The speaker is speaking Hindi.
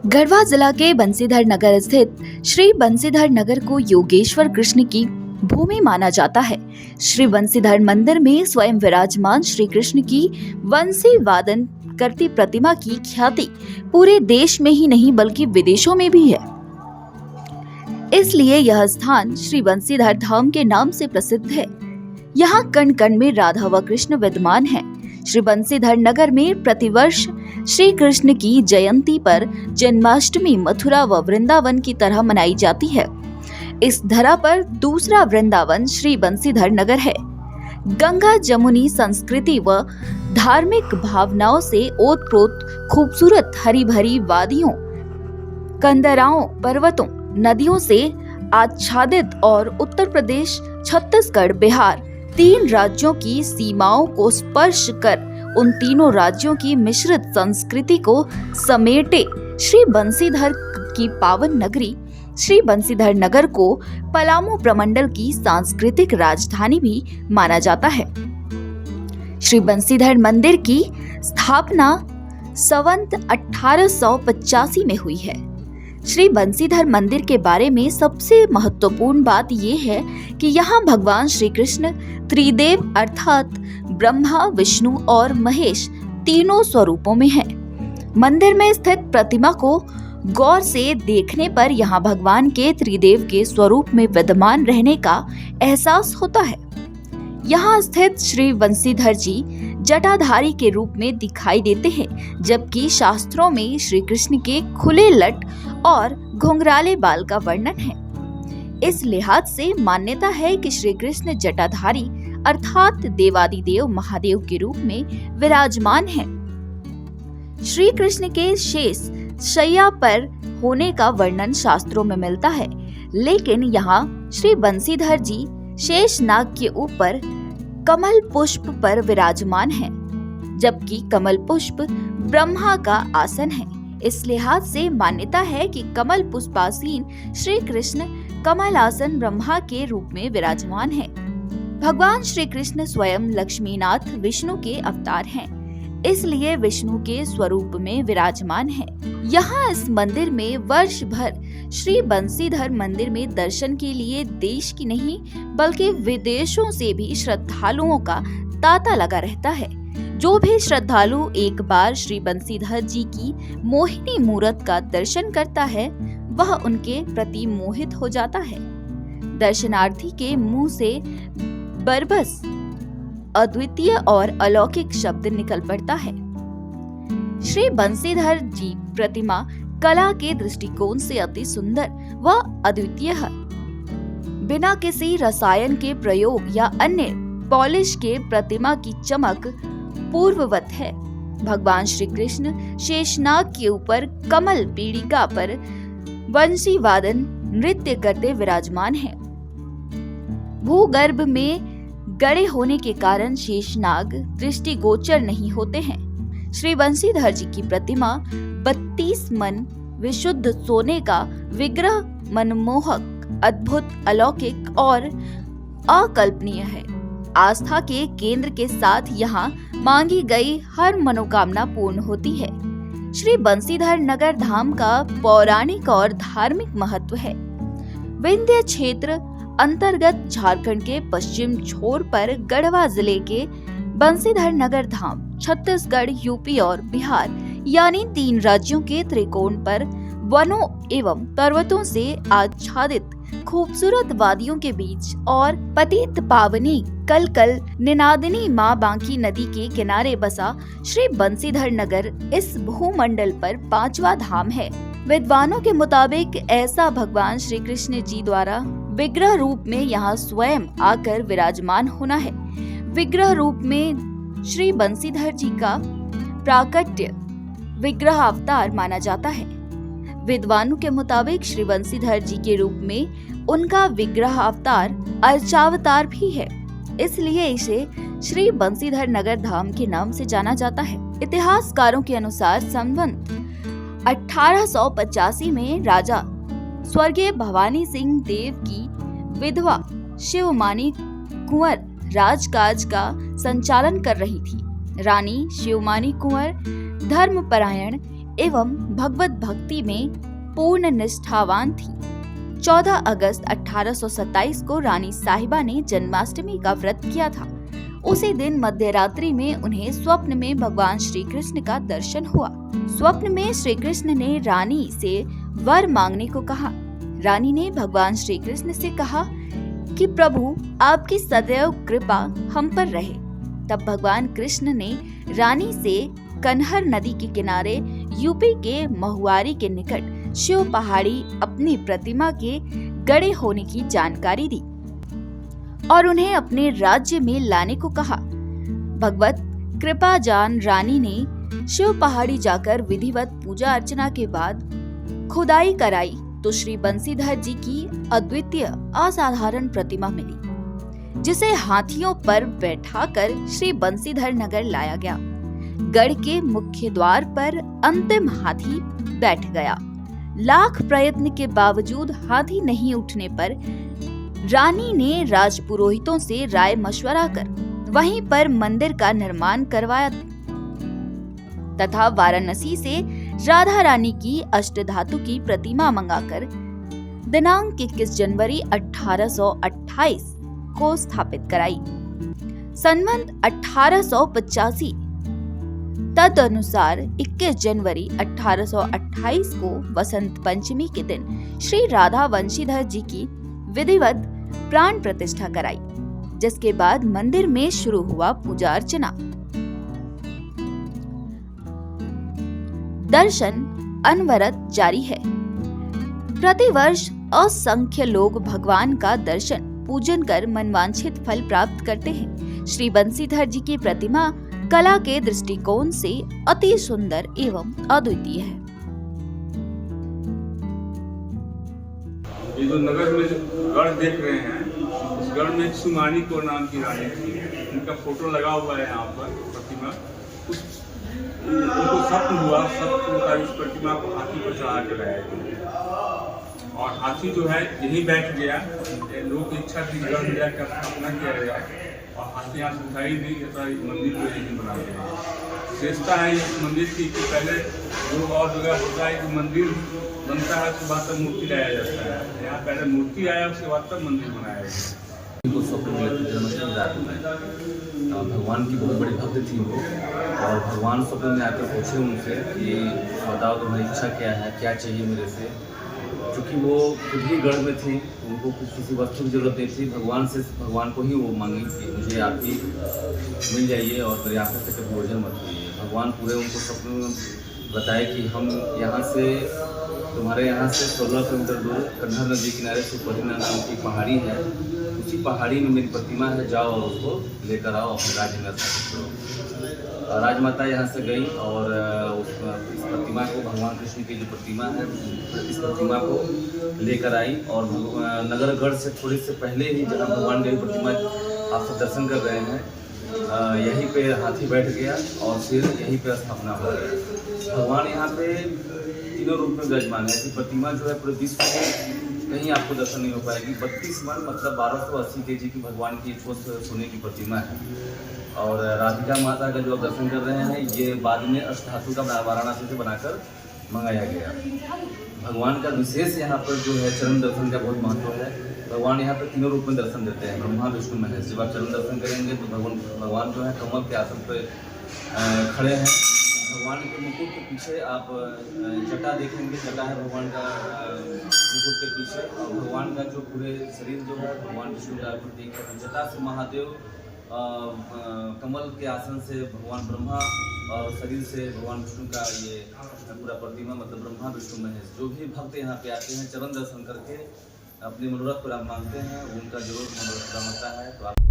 गढ़वा जिला के बंसीधर नगर स्थित श्री बंसीधर नगर को योगेश्वर कृष्ण की भूमि माना जाता है। श्री बंसीधर मंदिर में स्वयं विराजमान श्री कृष्ण की वंशी वादन करती प्रतिमा की ख्याति पूरे देश में ही नहीं बल्कि विदेशों में भी है। इसलिए यह स्थान श्री बंसीधर धाम के नाम से प्रसिद्ध है। यहाँ कण कण में राधा व कृष्ण विद्यमान है। श्री बंसीधर नगर में प्रतिवर्ष श्री कृष्ण की जयंती पर जन्माष्टमी मथुरा व वृंदावन की तरह मनाई जाती है। इस धरा पर दूसरा वृंदावन श्री बंसीधर नगर है। गंगा जमुनी संस्कृति व धार्मिक भावनाओं से ओतप्रोत खूबसूरत हरी भरी वादियों, कंदराओं, पर्वतों, नदियों से आच्छादित और उत्तर प्रदेश, छत्तीसगढ़, बिहार तीन राज्यों की सीमाओं को स्पर्श कर उन तीनों राज्यों की मिश्रित संस्कृति को समेटे श्री बंसीधर की पावन नगरी श्री बंसीधर नगर को पलामू प्रमंडल की सांस्कृतिक राजधानी भी माना जाता है। श्री बंसीधर मंदिर की स्थापना संवत 1885 में हुई है। श्री बंसीधर मंदिर के बारे में सबसे महत्वपूर्ण बात यह है कि यहाँ भगवान श्री कृष्ण त्रिदेव अर्थात ब्रह्मा, विष्णु और महेश तीनों स्वरूपों में हैं। मंदिर में स्थित प्रतिमा को गौर से देखने पर यहाँ भगवान के त्रिदेव के स्वरूप में विद्यमान रहने का एहसास होता है। यहाँ स्थित श्री बंसीधर जी जटाधारी के रूप में दिखाई देते हैं, जबकि शास्त्रों में श्री कृष्ण के खुले लट और घुंघराले बाल का वर्णन है। इस लिहाज से मान्यता है कि श्री कृष्ण जटाधारी अर्थात देवादिदेव महादेव के रूप में विराजमान हैं। श्री कृष्ण के शेष शैया पर होने का वर्णन शास्त्रों में मिलता है, लेकिन यहाँ श्री बंसीधर जी शेष नाग के ऊपर कमल पुष्प पर विराजमान हैं, जबकि कमल पुष्प ब्रह्मा का आसन है। इस लिहाज से मान्यता है कि कमल पुष्पासीन श्री कृष्ण कमल आसन ब्रह्मा के रूप में विराजमान है। भगवान श्री कृष्ण स्वयं लक्ष्मीनाथ विष्णु के अवतार हैं, इसलिए विष्णु के स्वरूप में विराजमान है। यहाँ इस मंदिर में वर्ष भर श्री बंसीधर मंदिर में दर्शन के लिए देश की नहीं बल्कि विदेशों से भी श्रद्धालुओं का तांता लगा रहता है। जो भी श्रद्धालु एक बार श्री बंसीधर जी की मोहिनी मूरत का दर्शन करता है वह उनके प्रति मोहित हो जाता है। दर्शनार्थी के मुंह से बरबस अद्वितीय और अलौकिक शब्द निकल पड़ता है। श्री बंसीधर जी प्रतिमा कला के दृष्टिकोण से अति सुंदर व अद्वितीय है। बिना किसी रसायन के प्रयोग या अन्य पॉलिश के प्रतिमा की चमक पूर्ववत है। भगवान श्री कृष्ण शेषनाग के ऊपर कमल पीड़िका पर वंशी वादन नृत्य करते विराजमान है। भूगर्भ में गड़े होने के कारण शेषनाग दृष्टिगोचर नहीं होते हैं। श्री बंसीधर जी की प्रतिमा 32 मन विशुद्ध सोने का विग्रह मनमोहक, अद्भुत, अलौकिक और अकल्पनीय है। आस्था के केंद्र के साथ यहाँ मांगी गई हर मनोकामना पूर्ण होती है। श्री बंसीधर नगर धाम का पौराणिक और धार्मिक महत्व है। विंध्य क्षेत्र अंतर्गत झारखंड के पश्चिम छोर पर गढ़वा जिले के बंसीधर नगर धाम छत्तीसगढ़, यूपी और बिहार यानी तीन राज्यों के त्रिकोण पर वनों एवं पर्वतों से आच्छादित खूबसूरत वादियों के बीच और पतित पावनी कलकल निनादिनी माँ बांकी नदी के किनारे बसा श्री बंसीधर नगर इस भूमंडल पर 5वां धाम है। विद्वानों के मुताबिक ऐसा भगवान श्री कृष्ण जी द्वारा विग्रह रूप में यहाँ स्वयं आकर विराजमान होना है। विग्रह रूप में श्री बंसीधर जी का प्राकट्य विग्रह अवतार माना जाता है। विद्वानों के मुताबिक श्री बंसीधर जी के रूप में उनका विग्रह अवतार अर्चावतार भी है, इसलिए इसे श्री बंसीधर नगर धाम के नाम से जाना जाता है। इतिहासकारों के अनुसार संवत 1885 में राजा स्वर्गीय भवानी सिंह देव की विधवा शिवमानी कुंवर राजकाज का संचालन कर रही थी। रानी शिवमानी कुंवर धर्मपरायण एवं भगवत भक्ति में पूर्ण निष्ठावान थी। 14 अगस्त 1827 को रानी साहिबा ने जन्माष्टमी का व्रत किया था। उसी दिन मध्य रात्रि में उन्हें स्वप्न में भगवान श्री कृष्ण का दर्शन हुआ। स्वप्न में श्री कृष्ण ने रानी से वर मांगने को कहा। रानी ने भगवान श्री कृष्ण से कहा कि प्रभु आपकी सदैव कृपा हम पर रहे। तब भगवान कृष्ण ने रानी से कन्हर नदी के किनारे यूपी के महुआरी के निकट शिव पहाड़ी अपनी प्रतिमा के गड़े होने की जानकारी दी और उन्हें अपने राज्य में लाने को कहा। भगवत कृपा जान रानी ने शिव पहाड़ी जाकर विधिवत पूजा अर्चना के बाद खुदाई कराई तो श्री बंसीधर जी की अद्वितीय असाधारण प्रतिमा मिली, जिसे हाथियों पर बैठाकर श्री बंसीधर नगर लाया गया। गढ़ के मुख्य द्वार पर अंतिम हाथी बैठ गया। लाख प्रयत्न के बावजूद हाथी नहीं उठने पर रानी ने राजपुरोहितों से राय मशवरा कर वहीं पर मंदिर का निर्माण करवाया तथा वाराणसी से राधा रानी की अष्टधातु की प्रतिमा मंगाकर दिनांक 21 जनवरी 1828 को स्थापित कराई। संवत 1885 तदनुसार 21 जनवरी 1828 को वसंत पंचमी के दिन श्री राधा वंशीधर जी की विधिवत प्राण प्रतिष्ठा कराई, जिसके बाद मंदिर में शुरू हुआ पूजा अर्चना। दर्शन अनवरत जारी है। प्रतिवर्ष असंख्य लोग भगवान का दर्शन पूजन कर मनवांछित फल प्राप्त करते हैं। श्री बंसीधर जी की प्रतिमा कला के दृष्टिकोण से अति सुंदर एवं अद्वितीय है। ये जो नगर में जो गढ़ देख रहे हैं, उस गढ़ में सुमानी को नाम की रानी थी। उनका फोटो लगा हुआ है यहाँ पर प्रतिमा। उनको स्वप्न हुआ, स्वप्न का इस प्रतिमा को हाथी पर चढ़ा के लाया गया और हाथी जो है यहीं बैठ गया। लोगों की इच्छा थी गढ़ में जाकर स्थापना किया गया और हाथी यहाँ से उठाई नहीं करता। मंदिर को यहीं बना गया। विशेषता है इस मंदिर की कि पहले लोग और जगह होता है कि मंदिर बनता है उसके बाद तब मूर्ति लाया जाता है। यहाँ पहले मूर्ति आया उसके बाद तब मंदिर बनाया गया। भगवान की बहुत बड़ी भक्त थी वो, और भगवान स्वप्न में आकर पूछे उनसे कि बताओ तुम्हारी इच्छा क्या है, क्या चाहिए मेरे से। क्योंकि वो खुद ही गढ़ में थी, उनको किसी वस्तु की जरूरत नहीं थी। भगवान को ही वो मांगी कि मुझे आप ही मिल जाइए और मेरी आंखों से कभी ओझल मत होइए। भगवान पूरे उनको स्वप्न में बताए कि हम यहाँ से तुम्हारे यहाँ से 16 किलोमीटर दूर कन्हर नदी किनारे सुपरिना नाम की पहाड़ी है। उसी पहाड़ी में मेरी प्रतिमा है, जाओ और उसको लेकर आओ, अपने राज्य में स्थापित करो। राजमाता यहाँ से गई और इस प्रतिमा को, भगवान कृष्ण की जो प्रतिमा है, इस प्रतिमा को लेकर आई और नगरगढ़ से थोड़ी से पहले ही जहाँ भगवान की प्रतिमा आप सब दर्शन कर रहे हैं, यहीं पे हाथी बैठ गया और फिर यहीं पे स्थापना हो गया। भगवान यहाँ पे तीनों रूप में विराजमान है। ऐसी प्रतिमा जो है पूरे विश्व में कहीं आपको दर्शन नहीं हो पाएगी। 32 मन मतलब 1280 kg की भगवान की ठोस सोने की प्रतिमा है। और राधिका माता का जो आप दर्शन कर रहे हैं, ये बाद में अष्टधातु का वाराणसी से बनाकर मंगाया गया। भगवान का विशेष यहाँ पर जो है चरण दर्शन का बहुत महत्व है। भगवान यहाँ पर तीनों रूप में दर्शन देते हैं, ब्रह्मा विष्णु महेश। जब आप चरण दर्शन करेंगे तो भगवान जो है कमल के आसन पर खड़े हैं। भगवान के मुकुट के पीछे आप जटा देखेंगे, जटा है भगवान का मुकुट के पीछे, और भगवान का जो पूरे शरीर जो है भगवान विष्णु का प्रतीक है। जटा से महादेव, कमल के आसन से भगवान ब्रह्मा और शरीर से भगवान विष्णु का ये पूरा प्रतिमा मतलब ब्रह्मा विष्णु महेश। जो भी भक्त यहाँ पे आते हैं चरण दर्शन करके अपनी मनोरथ को मांगते हैं, उनका जरूर मनोरथ पूरा होता है। तो आप